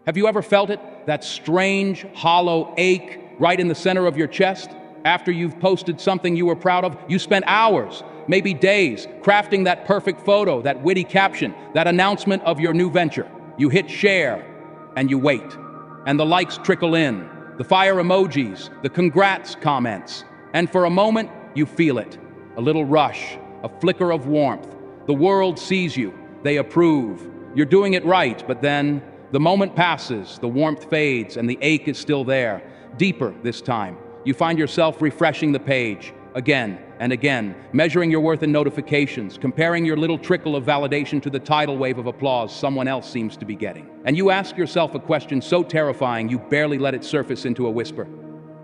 Have you ever felt it? That strange, hollow ache right in the center of your chest? After you've posted something you were proud of, you spent hours, maybe days, crafting that perfect photo, that witty caption, that announcement of your new venture. You hit share, and you wait. And the likes trickle in, the fire emojis, the congrats comments. And for a moment, you feel it. A little rush, a flicker of warmth. The world sees you. They approve. You're doing it right, but then the moment passes, the warmth fades, and the ache is still there. Deeper this time. You find yourself refreshing the page again and again, measuring your worth in notifications, comparing your little trickle of validation to the tidal wave of applause someone else seems to be getting. And you ask yourself a question so terrifying you barely let it surface into a whisper.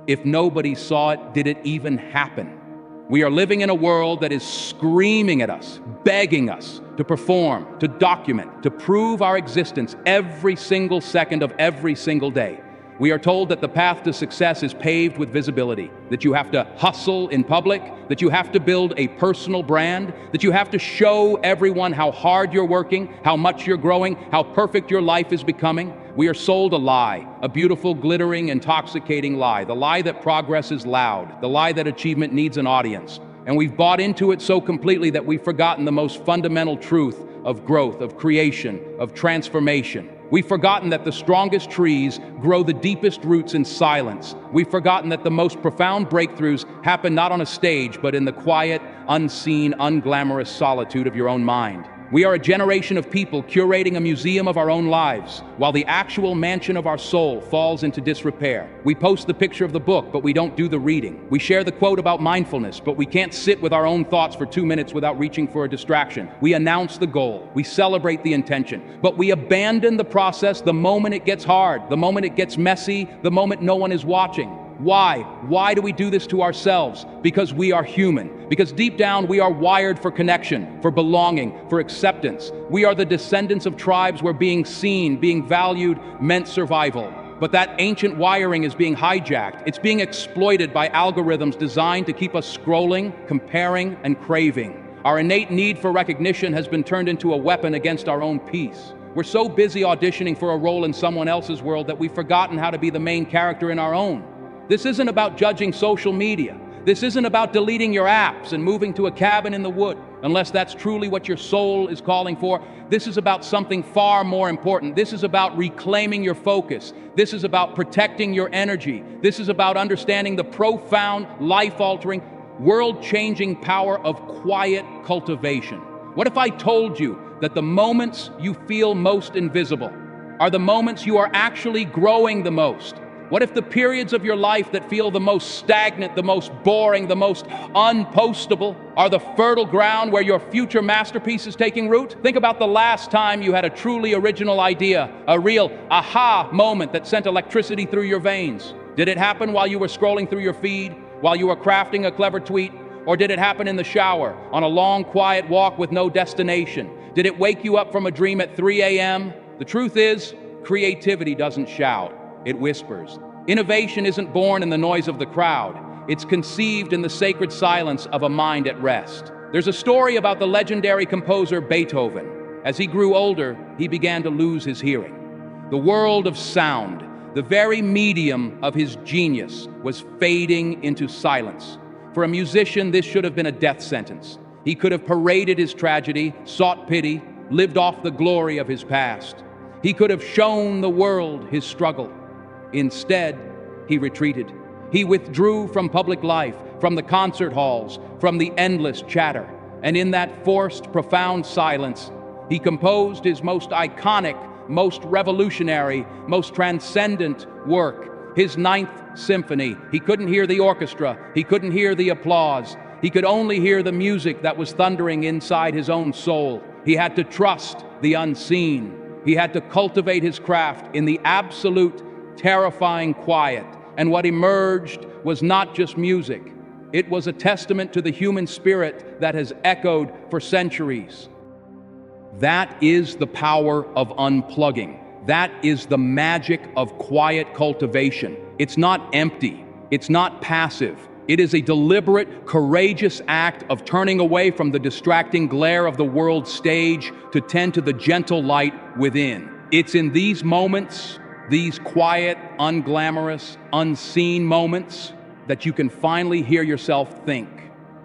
If nobody saw it, did it even happen? We are living in a world that is screaming at us, begging us to perform, to document, to prove our existence every single second of every single day. We are told that the path to success is paved with visibility, that you have to hustle in public, that you have to build a personal brand, that you have to show everyone how hard you're working, how much you're growing, how perfect your life is becoming. We are sold a lie, a beautiful, glittering, intoxicating lie, the lie that progress is loud, the lie that achievement needs an audience. And we've bought into it so completely that we've forgotten the most fundamental truth of growth, of creation, of transformation. We've forgotten that the strongest trees grow the deepest roots in silence. We've forgotten that the most profound breakthroughs happen not on a stage, but in the quiet, unseen, unglamorous solitude of your own mind. We are a generation of people curating a museum of our own lives, while the actual mansion of our soul falls into disrepair. We post the picture of the book, but we don't do the reading. We share the quote about mindfulness, but we can't sit with our own thoughts for 2 minutes without reaching for a distraction. We announce the goal. We celebrate the intention, but we abandon the process the moment it gets hard, the moment it gets messy, the moment no one is watching. Why? Why do we do this to ourselves? Because we are human. Because deep down we are wired for connection, for belonging, for acceptance. We are the descendants of tribes where being seen, being valued, meant survival. But that ancient wiring is being hijacked. It's being exploited by algorithms designed to keep us scrolling, comparing, and craving. Our innate need for recognition has been turned into a weapon against our own peace. We're so busy auditioning for a role in someone else's world that we've forgotten how to be the main character in our own. This isn't about judging social media. This isn't about deleting your apps and moving to a cabin in the wood, unless that's truly what your soul is calling for. This is about something far more important. This is about reclaiming your focus. This is about protecting your energy. This is about understanding the profound, life-altering, world-changing power of quiet cultivation. What if I told you that the moments you feel most invisible are the moments you are actually growing the most? What if the periods of your life that feel the most stagnant, the most boring, the most unpostable are the fertile ground where your future masterpiece is taking root? Think about the last time you had a truly original idea, a real aha moment that sent electricity through your veins. Did it happen while you were scrolling through your feed, while you were crafting a clever tweet? Or did it happen in the shower, on a long, quiet walk with no destination? Did it wake you up from a dream at 3 a.m.? The truth is, creativity doesn't shout. It whispers. Innovation isn't born in the noise of the crowd. It's conceived in the sacred silence of a mind at rest. There's a story about the legendary composer Beethoven. As he grew older, he began to lose his hearing. The world of sound, the very medium of his genius, was fading into silence. For a musician, this should have been a death sentence. He could have paraded his tragedy, sought pity, lived off the glory of his past. He could have shown the world his struggle. Instead, he retreated. He withdrew from public life, from the concert halls, from the endless chatter. And in that forced, profound silence, he composed his most iconic, most revolutionary, most transcendent work, his Ninth Symphony. He couldn't hear the orchestra. He couldn't hear the applause. He could only hear the music that was thundering inside his own soul. He had to trust the unseen. He had to cultivate his craft in the absolute terrifying quiet, and what emerged was not just music. It was a testament to the human spirit that has echoed for centuries. That is the power of unplugging. That is the magic of quiet cultivation. It's not empty. It's not passive. It is a deliberate, courageous act of turning away from the distracting glare of the world stage to tend to the gentle light within. It's in these moments These quiet, unglamorous, unseen moments that you can finally hear yourself think.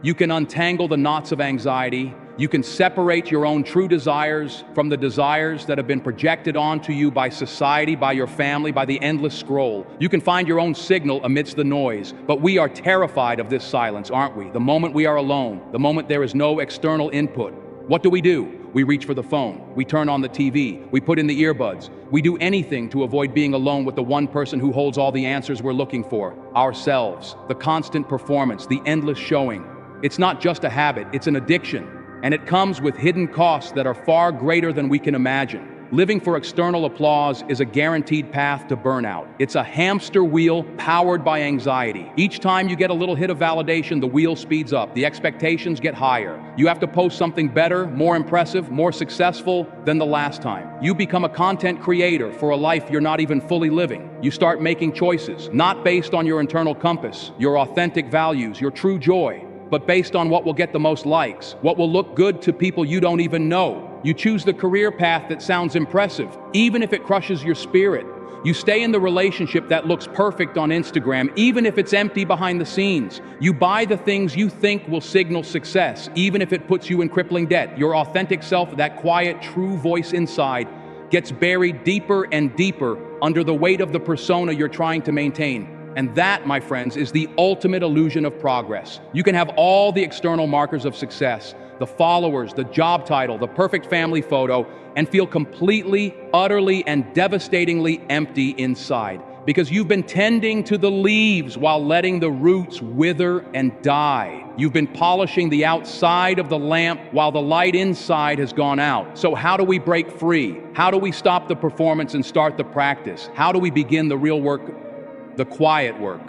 You can untangle the knots of anxiety. You can separate your own true desires from the desires that have been projected onto you by society, by your family, by the endless scroll. You can find your own signal amidst the noise. But we are terrified of this silence, aren't we? The moment we are alone, the moment there is no external input. What do? We reach for the phone. We turn on the TV. We put in the earbuds. We do anything to avoid being alone with the one person who holds all the answers we're looking for, ourselves. The constant performance, the endless showing. It's not just a habit, it's an addiction. And it comes with hidden costs that are far greater than we can imagine. Living for external applause is a guaranteed path to burnout. It's a hamster wheel powered by anxiety. Each time you get a little hit of validation, the wheel speeds up. The expectations get higher. You have to post something better, more impressive, more successful than the last time. You become a content creator for a life you're not even fully living. You start making choices, not based on your internal compass, your authentic values, your true joy, but based on what will get the most likes, what will look good to people you don't even know. You choose the career path that sounds impressive, even if it crushes your spirit. You stay in the relationship that looks perfect on Instagram, even if it's empty behind the scenes. You buy the things you think will signal success, even if it puts you in crippling debt. Your authentic self, that quiet, true voice inside, gets buried deeper and deeper under the weight of the persona you're trying to maintain. And that, my friends, is the ultimate illusion of progress. You can have all the external markers of success, the followers, the job title, the perfect family photo, and feel completely, utterly, and devastatingly empty inside. Because you've been tending to the leaves while letting the roots wither and die. You've been polishing the outside of the lamp while the light inside has gone out. So how do we break free? How do we stop the performance and start the practice? How do we begin the real work, the quiet work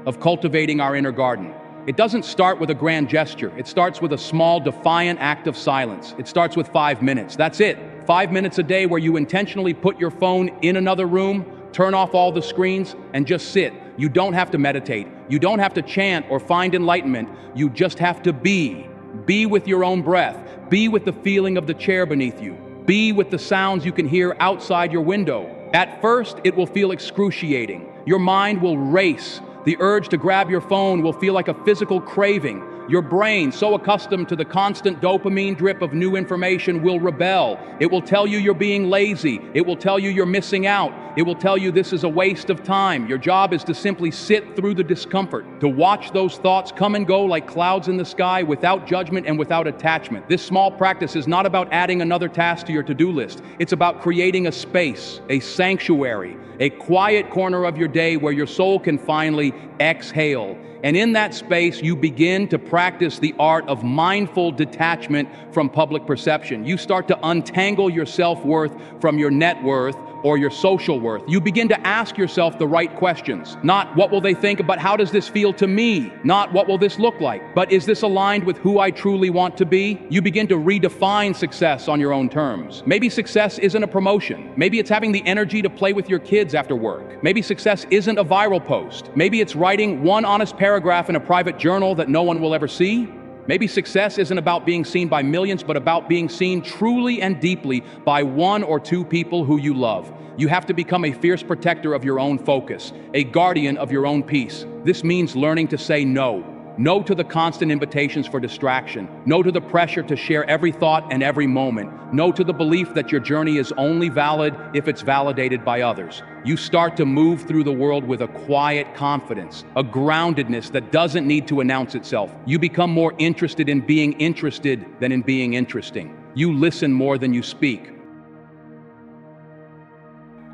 of cultivating our inner garden? It doesn't start with a grand gesture. It starts with a small, defiant act of silence. It starts with 5 minutes. That's it. 5 minutes a day where you intentionally put your phone in another room, turn off all the screens, and just sit. You don't have to meditate. You don't have to chant or find enlightenment. You just have to be. Be with your own breath. Be with the feeling of the chair beneath you. Be with the sounds you can hear outside your window. At first, it will feel excruciating. Your mind will race. The urge to grab your phone will feel like a physical craving. Your brain, so accustomed to the constant dopamine drip of new information, will rebel. It will tell you you're being lazy. It will tell you you're missing out. It will tell you this is a waste of time. Your job is to simply sit through the discomfort, to watch those thoughts come and go like clouds in the sky without judgment and without attachment. This small practice is not about adding another task to your to-do list. It's about creating a space, a sanctuary, a quiet corner of your day where your soul can finally exhale. And in that space, you begin to practice the art of mindful detachment from public perception. You start to untangle your self-worth from your net worth or your social worth. You begin to ask yourself the right questions. Not what will they think, but how does this feel to me? Not what will this look like, but is this aligned with who I truly want to be? You begin to redefine success on your own terms. Maybe success isn't a promotion. Maybe it's having the energy to play with your kids after work. Maybe success isn't a viral post. Maybe it's writing one honest paragraph in a private journal that no one will ever see. Maybe success isn't about being seen by millions, but about being seen truly and deeply by one or two people who you love. You have to become a fierce protector of your own focus, a guardian of your own peace. This means learning to say no. No to the constant invitations for distraction. No to the pressure to share every thought and every moment. No to the belief that your journey is only valid if it's validated by others. You start to move through the world with a quiet confidence, a groundedness that doesn't need to announce itself. You become more interested in being interested than in being interesting. You listen more than you speak.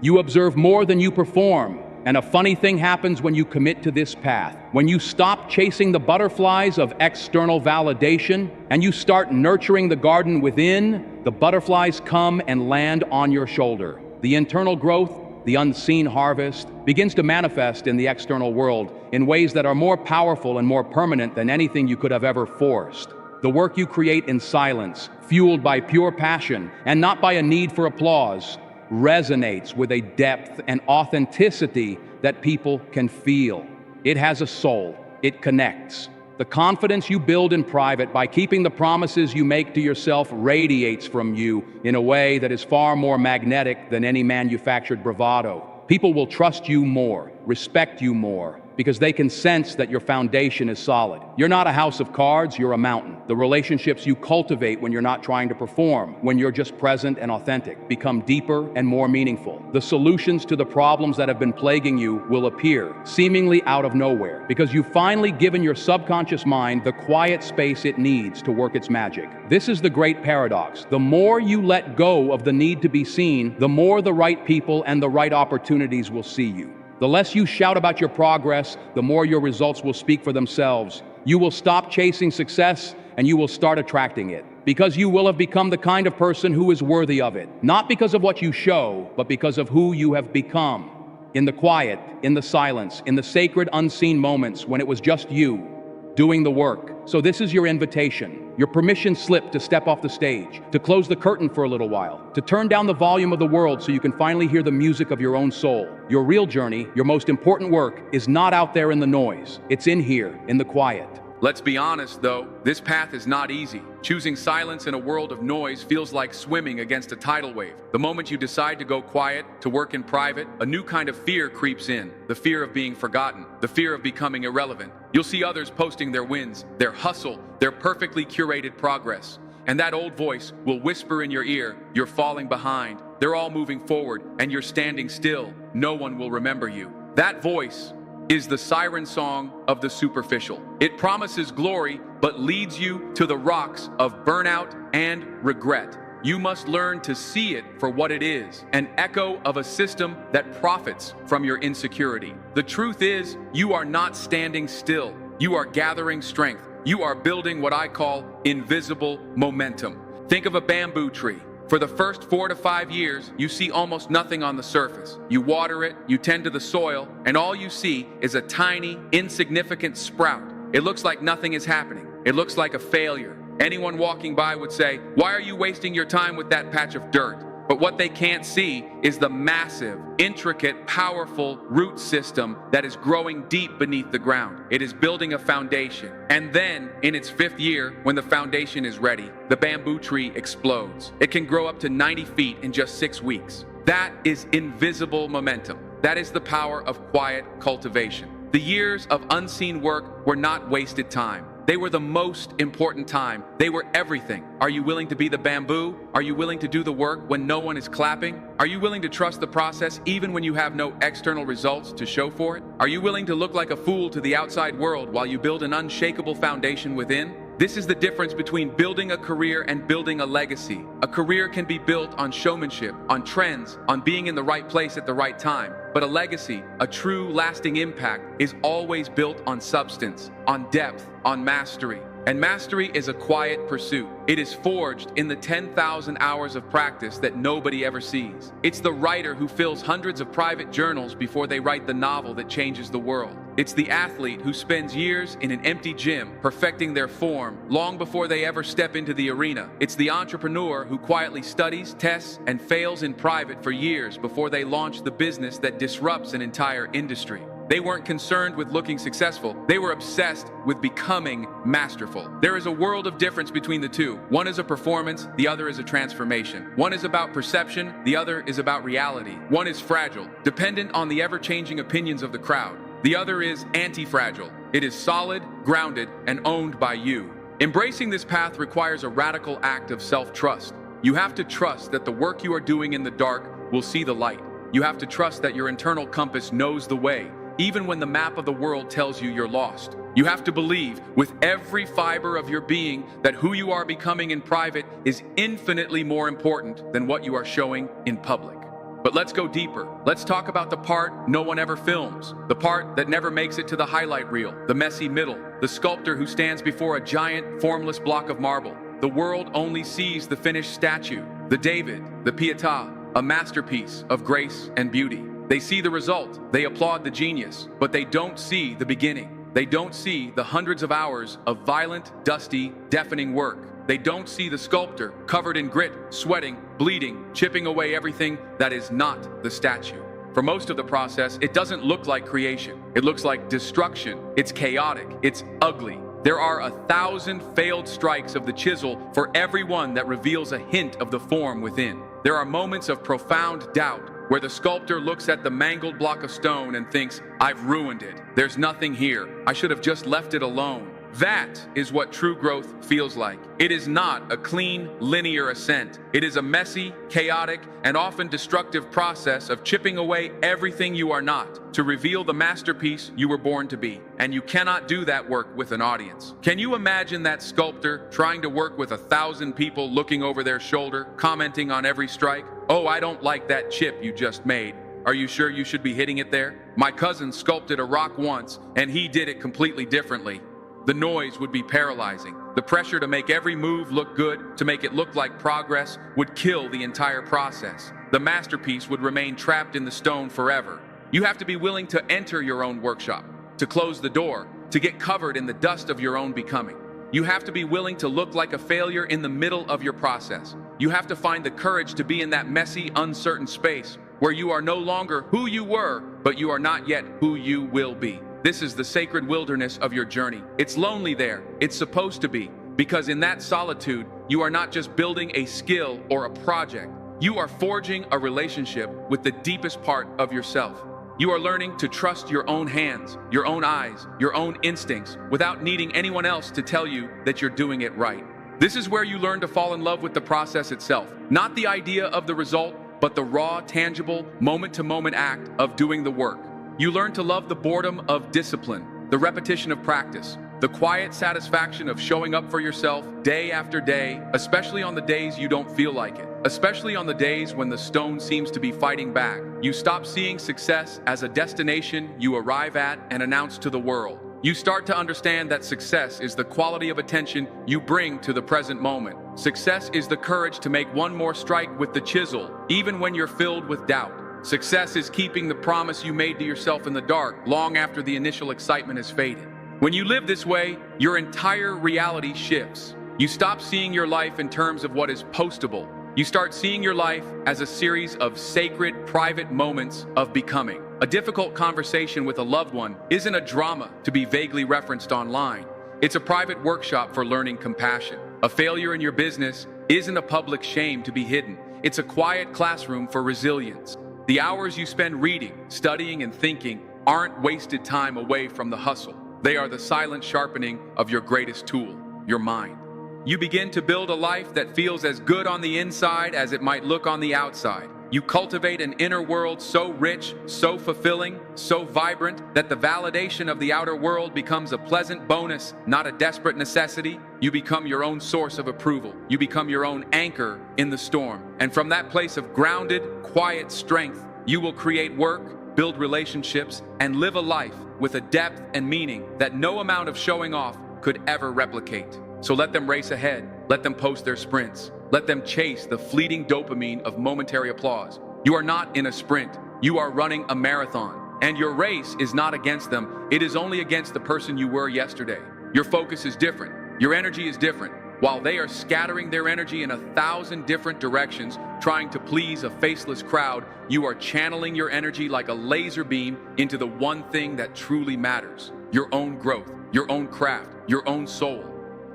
You observe more than you perform. And a funny thing happens when you commit to this path. When you stop chasing the butterflies of external validation and you start nurturing the garden within, the butterflies come and land on your shoulder. The internal growth, the unseen harvest, begins to manifest in the external world in ways that are more powerful and more permanent than anything you could have ever forced. The work you create in silence, fueled by pure passion and not by a need for applause, resonates with a depth and authenticity that people can feel. It has a soul. It connects. The confidence you build in private by keeping the promises you make to yourself radiates from you in a way that is far more magnetic than any manufactured bravado. People will trust you more, respect you more, because they can sense that your foundation is solid. You're not a house of cards, you're a mountain. The relationships you cultivate when you're not trying to perform, when you're just present and authentic, become deeper and more meaningful. The solutions to the problems that have been plaguing you will appear, seemingly out of nowhere, because you've finally given your subconscious mind the quiet space it needs to work its magic. This is the great paradox. The more you let go of the need to be seen, the more the right people and the right opportunities will see you. The less you shout about your progress, the more your results will speak for themselves. You will stop chasing success and you will start attracting it, because you will have become the kind of person who is worthy of it. Not because of what you show, but because of who you have become. In the quiet, in the silence, in the sacred unseen moments when it was just you doing the work. So this is your invitation, your permission slip to step off the stage, to close the curtain for a little while, to turn down the volume of the world so you can finally hear the music of your own soul. Your real journey, your most important work, is not out there in the noise. It's in here, in the quiet. Let's be honest, though, this path is not easy. Choosing silence in a world of noise feels like swimming against a tidal wave. The moment you decide to go quiet, to work in private, a new kind of fear creeps in. The fear of being forgotten, the fear of becoming irrelevant. You'll see others posting their wins, their hustle, their perfectly curated progress. And that old voice will whisper in your ear, you're falling behind. They're all moving forward, and you're standing still. No one will remember you. That voice is the siren song of the superficial. It promises glory, but leads you to the rocks of burnout and regret. You must learn to see it for what it is, an echo of a system that profits from your insecurity. The truth is, you are not standing still. You are gathering strength. You are building what I call invisible momentum. Think of a bamboo tree. For the first 4 to 5 years, you see almost nothing on the surface. You water it, you tend to the soil, and all you see is a tiny, insignificant sprout. It looks like nothing is happening. It looks like a failure. Anyone walking by would say, "Why are you wasting your time with that patch of dirt?" But what they can't see is the massive, intricate, powerful root system that is growing deep beneath the ground. It is building a foundation. And then, in its 5th year, when the foundation is ready, the bamboo tree explodes. It can grow up to 90 feet in just 6 weeks. That is invisible momentum. That is the power of quiet cultivation. The years of unseen work were not wasted time. They were the most important time. They were everything. Are you willing to be the bamboo? Are you willing to do the work when no one is clapping? Are you willing to trust the process even when you have no external results to show for it? Are you willing to look like a fool to the outside world while you build an unshakable foundation within? This is the difference between building a career and building a legacy. A career can be built on showmanship, on trends, on being in the right place at the right time. But a legacy, a true lasting impact, is always built on substance, on depth, on mastery. And mastery is a quiet pursuit. It is forged in the 10,000 hours of practice that nobody ever sees. It's the writer who fills hundreds of private journals before they write the novel that changes the world. It's the athlete who spends years in an empty gym perfecting their form long before they ever step into the arena. It's the entrepreneur who quietly studies, tests, and fails in private for years before they launch the business that disrupts an entire industry. They weren't concerned with looking successful. They were obsessed with becoming masterful. There is a world of difference between the two. One is a performance, the other is a transformation. One is about perception, the other is about reality. One is fragile, dependent on the ever-changing opinions of the crowd. The other is anti-fragile. It is solid, grounded, and owned by you. Embracing this path requires a radical act of self-trust. You have to trust that the work you are doing in the dark will see the light. You have to trust that your internal compass knows the way, even when the map of the world tells you you're lost. You have to believe with every fiber of your being that who you are becoming in private is infinitely more important than what you are showing in public. But let's go deeper. Let's talk about the part no one ever films, the part that never makes it to the highlight reel, the messy middle, the sculptor who stands before a giant, formless block of marble. The world only sees the finished statue, the David, the Pietà, a masterpiece of grace and beauty. They see the result, they applaud the genius, but they don't see the beginning. They don't see the hundreds of hours of violent, dusty, deafening work. They don't see the sculptor covered in grit, sweating, bleeding, chipping away everything that is not the statue. For most of the process, it doesn't look like creation. It looks like destruction. It's chaotic. It's ugly. There are 1,000 failed strikes of the chisel for every one that reveals a hint of the form within. There are moments of profound doubt, where the sculptor looks at the mangled block of stone and thinks, "I've ruined it. There's nothing here. I should have just left it alone." That is what true growth feels like. It is not a clean, linear ascent. It is a messy, chaotic, and often destructive process of chipping away everything you are not to reveal the masterpiece you were born to be. And you cannot do that work with an audience. Can you imagine that sculptor trying to work with 1,000 people looking over their shoulder, commenting on every strike? "Oh, I don't like that chip you just made. Are you sure you should be hitting it there?" My cousin sculpted a rock once, and he did it completely differently. The noise would be paralyzing. The pressure to make every move look good, to make it look like progress, would kill the entire process. The masterpiece would remain trapped in the stone forever. You have to be willing to enter your own workshop, to close the door, to get covered in the dust of your own becoming. You have to be willing to look like a failure in the middle of your process. You have to find the courage to be in that messy, uncertain space where you are no longer who you were, but you are not yet who you will be. This is the sacred wilderness of your journey. It's lonely there. It's supposed to be, because in that solitude, you are not just building a skill or a project. You are forging a relationship with the deepest part of yourself. You are learning to trust your own hands, your own eyes, your own instincts, without needing anyone else to tell you that you're doing it right. This is where you learn to fall in love with the process itself, not the idea of the result, but the raw, tangible, moment-to-moment act of doing the work. You learn to love the boredom of discipline, the repetition of practice, the quiet satisfaction of showing up for yourself day after day, especially on the days you don't feel like it, especially on the days when the stone seems to be fighting back. You stop seeing success as a destination you arrive at and announce to the world. You start to understand that success is the quality of attention you bring to the present moment. Success is the courage to make one more strike with the chisel, even when you're filled with doubt. Success is keeping the promise you made to yourself in the dark long after the initial excitement has faded. When you live this way, your entire reality shifts. You stop seeing your life in terms of what is postable. You start seeing your life as a series of sacred, private moments of becoming. A difficult conversation with a loved one isn't a drama to be vaguely referenced online. It's a private workshop for learning compassion. A failure in your business isn't a public shame to be hidden. It's a quiet classroom for resilience. The hours you spend reading, studying, and thinking aren't wasted time away from the hustle. They are the silent sharpening of your greatest tool, your mind. You begin to build a life that feels as good on the inside as it might look on the outside. You cultivate an inner world so rich, so fulfilling, so vibrant that the validation of the outer world becomes a pleasant bonus, not a desperate necessity. You become your own source of approval. You become your own anchor in the storm. And from that place of grounded, quiet strength, you will create work, build relationships, and live a life with a depth and meaning that no amount of showing off could ever replicate. So let them race ahead. Let them post their sprints. Let them chase the fleeting dopamine of momentary applause. You are not in a sprint. You are running a marathon. And your race is not against them. It is only against the person you were yesterday. Your focus is different. Your energy is different. While they are scattering their energy in 1,000 different directions, trying to please a faceless crowd, you are channeling your energy like a laser beam into the one thing that truly matters: your own growth, your own craft, your own soul.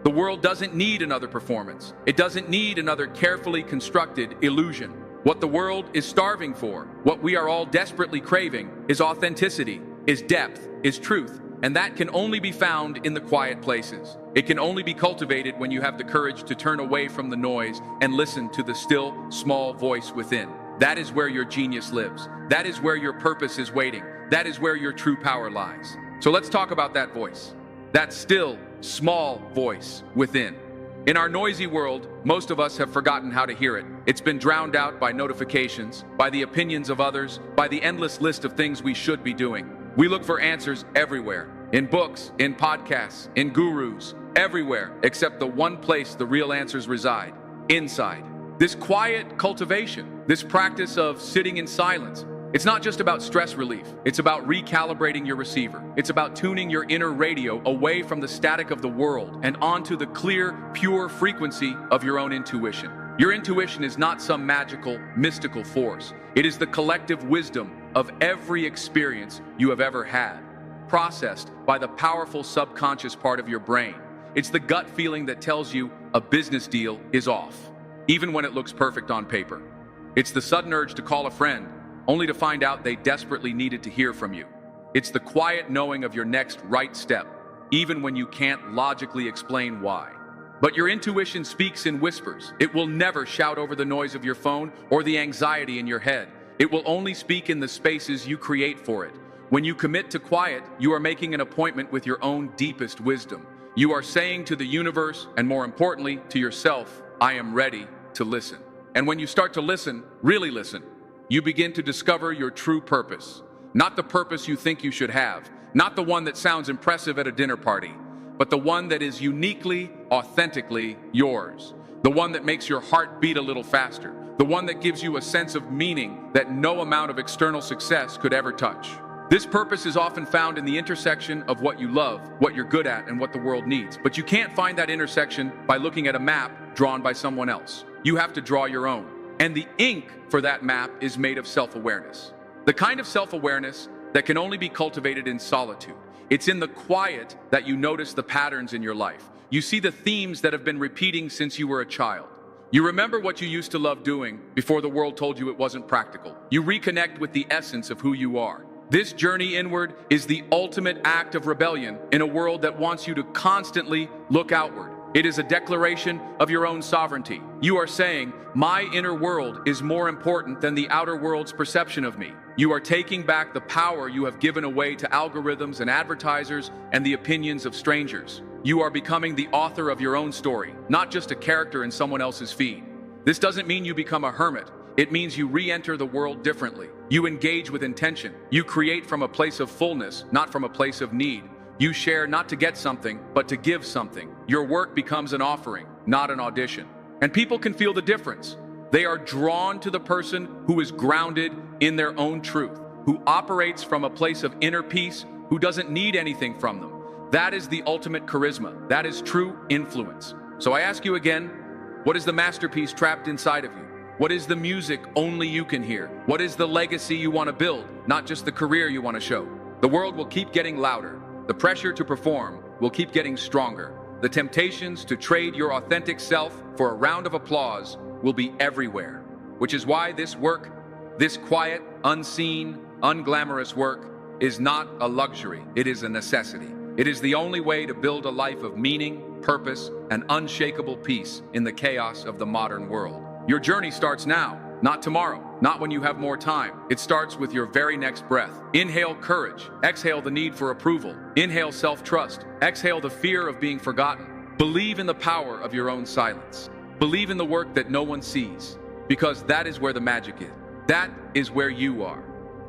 The world doesn't need another performance. It doesn't need another carefully constructed illusion. What the world is starving for, what we are all desperately craving, is authenticity, is depth, is truth. And that can only be found in the quiet places. It can only be cultivated when you have the courage to turn away from the noise and listen to the still, small voice within. That is where your genius lives. That is where your purpose is waiting. That is where your true power lies. So let's talk about that voice. That still, small voice within. In our noisy world, most of us have forgotten how to hear it. It's been drowned out by notifications, by the opinions of others, by the endless list of things we should be doing. We look for answers everywhere, in books, in podcasts, in gurus, everywhere, except the one place the real answers reside: inside. This quiet cultivation, this practice of sitting in silence, it's not just about stress relief. It's about recalibrating your receiver. It's about tuning your inner radio away from the static of the world and onto the clear, pure frequency of your own intuition. Your intuition is not some magical, mystical force. It is the collective wisdom of every experience you have ever had, processed by the powerful subconscious part of your brain. It's the gut feeling that tells you a business deal is off, even when it looks perfect on paper. It's the sudden urge to call a friend, only to find out they desperately needed to hear from you. It's the quiet knowing of your next right step, even when you can't logically explain why. But your intuition speaks in whispers. It will never shout over the noise of your phone or the anxiety in your head. It will only speak in the spaces you create for it. When you commit to quiet, you are making an appointment with your own deepest wisdom. You are saying to the universe, and more importantly, to yourself, I am ready to listen. And when you start to listen, really listen, you begin to discover your true purpose. Not the purpose you think you should have, not the one that sounds impressive at a dinner party, but the one that is uniquely, authentically yours. The one that makes your heart beat a little faster. The one that gives you a sense of meaning that no amount of external success could ever touch. This purpose is often found in the intersection of what you love, what you're good at, and what the world needs. But you can't find that intersection by looking at a map drawn by someone else. You have to draw your own. And the ink for that map is made of self-awareness. The kind of self-awareness that can only be cultivated in solitude. It's in the quiet that you notice the patterns in your life. You see the themes that have been repeating since you were a child. You remember what you used to love doing before the world told you it wasn't practical. You reconnect with the essence of who you are. This journey inward is the ultimate act of rebellion in a world that wants you to constantly look outward. It is a declaration of your own sovereignty. You are saying, my inner world is more important than the outer world's perception of me. You are taking back the power you have given away to algorithms and advertisers and the opinions of strangers. You are becoming the author of your own story, not just a character in someone else's feed. This doesn't mean you become a hermit. It means you re-enter the world differently. You engage with intention. You create from a place of fullness, not from a place of need. You share not to get something, but to give something. Your work becomes an offering, not an audition. And people can feel the difference. They are drawn to the person who is grounded in their own truth, who operates from a place of inner peace, who doesn't need anything from them. That is the ultimate charisma. That is true influence. So I ask you again, what is the masterpiece trapped inside of you? What is the music only you can hear? What is the legacy you want to build, not just the career you want to show? The world will keep getting louder. The pressure to perform will keep getting stronger. The temptations to trade your authentic self for a round of applause will be everywhere. Which is why this work, this quiet, unseen, unglamorous work, is not a luxury. It is a necessity. It is the only way to build a life of meaning, purpose, and unshakable peace in the chaos of the modern world. Your journey starts now, not tomorrow, not when you have more time. It starts with your very next breath. Inhale courage. Exhale the need for approval. Inhale self-trust. Exhale the fear of being forgotten. Believe in the power of your own silence. Believe in the work that no one sees, because that is where the magic is. That is where you are.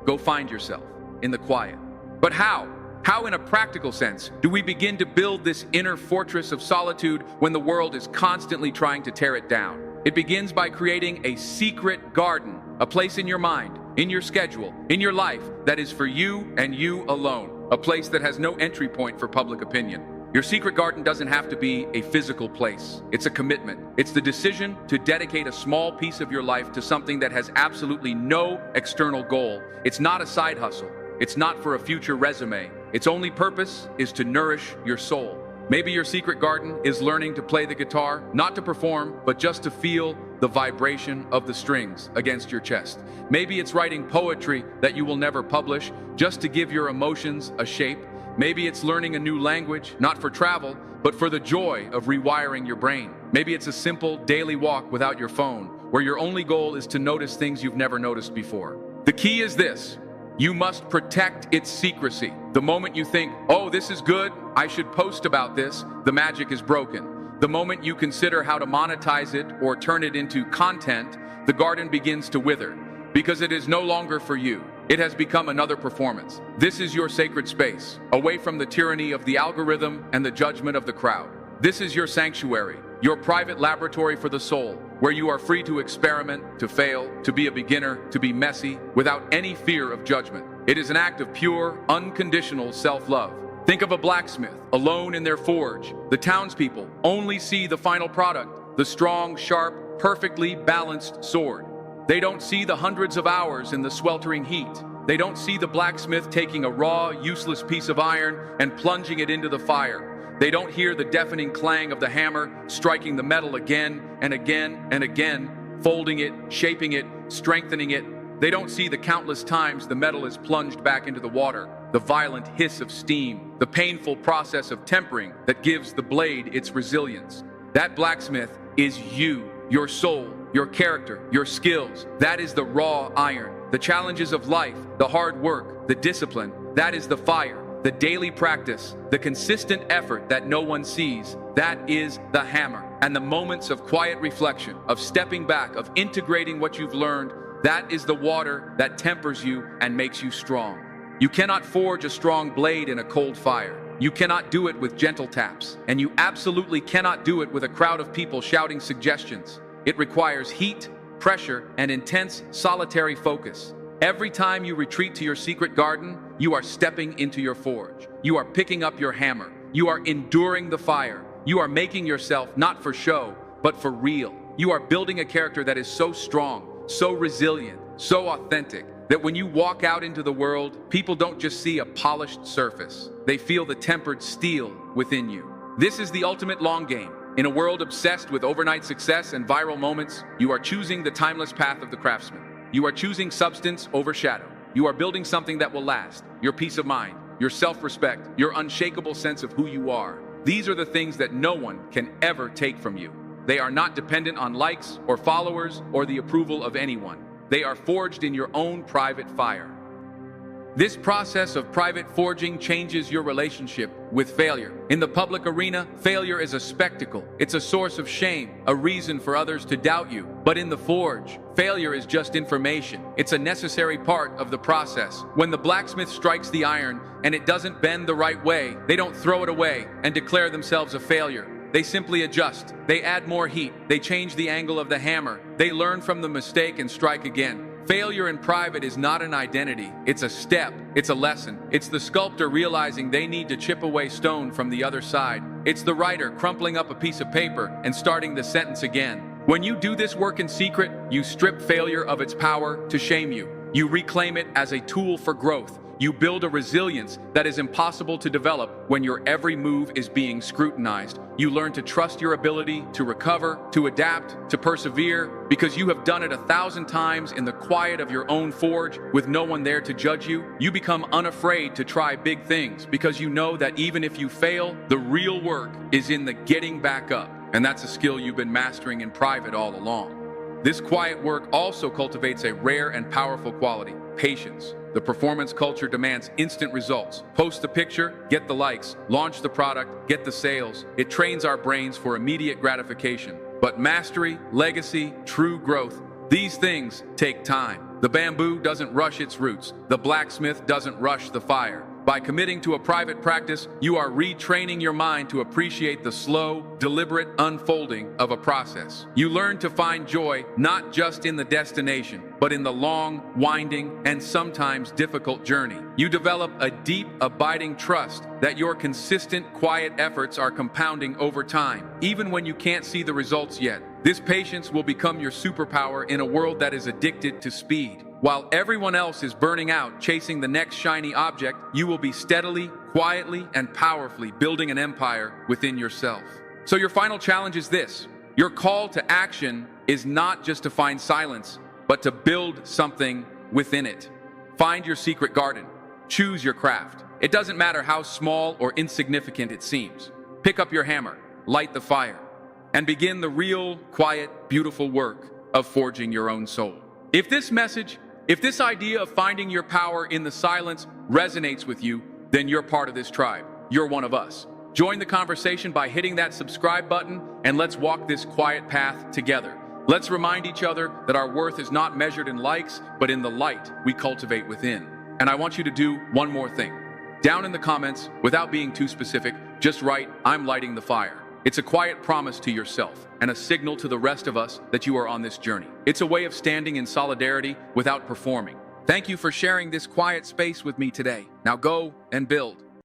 Go find yourself in the quiet. But how? How, in a practical sense, do we begin to build this inner fortress of solitude when the world is constantly trying to tear it down? It begins by creating a secret garden, a place in your mind, in your schedule, in your life that is for you and you alone, a place that has no entry point for public opinion. Your secret garden doesn't have to be a physical place. It's a commitment. It's the decision to dedicate a small piece of your life to something that has absolutely no external goal. It's not a side hustle. It's not for a future resume. Its only purpose is to nourish your soul. Maybe your secret garden is learning to play the guitar, not to perform, but just to feel the vibration of the strings against your chest. Maybe it's writing poetry that you will never publish, just to give your emotions a shape. Maybe it's learning a new language, not for travel, but for the joy of rewiring your brain. Maybe it's a simple daily walk without your phone, where your only goal is to notice things you've never noticed before. The key is this. You must protect its secrecy. The moment you think, oh, this is good, I should post about this, the magic is broken. The moment you consider how to monetize it or turn it into content, the garden begins to wither, because it is no longer for you. It has become another performance. This is your sacred space, away from the tyranny of the algorithm and the judgment of the crowd. This is your sanctuary, your private laboratory for the soul, where you are free to experiment, to fail, to be a beginner, to be messy, without any fear of judgment. It is an act of pure, unconditional self-love. Think of a blacksmith, alone in their forge. The townspeople only see the final product, the strong, sharp, perfectly balanced sword. They don't see the hundreds of hours in the sweltering heat. They don't see the blacksmith taking a raw, useless piece of iron and plunging it into the fire. They don't hear the deafening clang of the hammer, striking the metal again and again and again, folding it, shaping it, strengthening it. They don't see the countless times the metal is plunged back into the water, the violent hiss of steam, the painful process of tempering that gives the blade its resilience. That blacksmith is you, your soul, your character, your skills. That is the raw iron. The challenges of life, the hard work, the discipline, that is the fire. The daily practice, the consistent effort that no one sees, that is the hammer. And the moments of quiet reflection, of stepping back, of integrating what you've learned, that is the water that tempers you and makes you strong. You cannot forge a strong blade in a cold fire. You cannot do it with gentle taps. And you absolutely cannot do it with a crowd of people shouting suggestions. It requires heat, pressure, and intense solitary focus. Every time you retreat to your secret garden, you are stepping into your forge. You are picking up your hammer. You are enduring the fire. You are making yourself not for show, but for real. You are building a character that is so strong, so resilient, so authentic, that when you walk out into the world, people don't just see a polished surface. They feel the tempered steel within you. This is the ultimate long game. In a world obsessed with overnight success and viral moments, you are choosing the timeless path of the craftsman. You are choosing substance over shadow. You are building something that will last. Your peace of mind, your self-respect, your unshakable sense of who you are. These are the things that no one can ever take from you. They are not dependent on likes or followers or the approval of anyone. They are forged in your own private fire. This process of private forging changes your relationship with failure. In the public arena, failure is a spectacle. It's a source of shame, a reason for others to doubt you. But in the forge, failure is just information. It's a necessary part of the process. When the blacksmith strikes the iron and it doesn't bend the right way, they don't throw it away and declare themselves a failure. They simply adjust. They add more heat. They change the angle of the hammer. They learn from the mistake and strike again. Failure in private is not an identity. It's a step. It's a lesson. It's the sculptor realizing they need to chip away stone from the other side. It's the writer crumpling up a piece of paper and starting the sentence again. When you do this work in secret, you strip failure of its power to shame you. You reclaim it as a tool for growth. You build a resilience that is impossible to develop when your every move is being scrutinized. You learn to trust your ability to recover, to adapt, to persevere, because you have done it 1,000 times in the quiet of your own forge with no one there to judge you. You become unafraid to try big things because you know that even if you fail, the real work is in the getting back up. And that's a skill you've been mastering in private all along. This quiet work also cultivates a rare and powerful quality: patience. The performance culture demands instant results. Post the picture, get the likes. Launch the product, get the sales. It trains our brains for immediate gratification. But mastery, legacy, true growth, these things take time. The bamboo doesn't rush its roots. The blacksmith doesn't rush the fire. By committing to a private practice, you are retraining your mind to appreciate the slow, deliberate unfolding of a process. You learn to find joy not just in the destination, but in the long, winding, and sometimes difficult journey. You develop a deep, abiding trust that your consistent, quiet efforts are compounding over time, even when you can't see the results yet. This patience will become your superpower in a world that is addicted to speed. While everyone else is burning out, chasing the next shiny object, you will be steadily, quietly, and powerfully building an empire within yourself. So your final challenge is this. Your call to action is not just to find silence, but to build something within it. Find your secret garden. Choose your craft. It doesn't matter how small or insignificant it seems. Pick up your hammer, light the fire, and begin the real, quiet, beautiful work of forging your own soul. If this idea of finding your power in the silence resonates with you, then you're part of this tribe. You're one of us. Join the conversation by hitting that subscribe button, and let's walk this quiet path together. Let's remind each other that our worth is not measured in likes, but in the light we cultivate within. And I want you to do one more thing. Down in the comments, without being too specific, just write, "I'm lighting the fire." It's a quiet promise to yourself and a signal to the rest of us that you are on this journey. It's a way of standing in solidarity without performing. Thank you for sharing this quiet space with me today. Now go and build.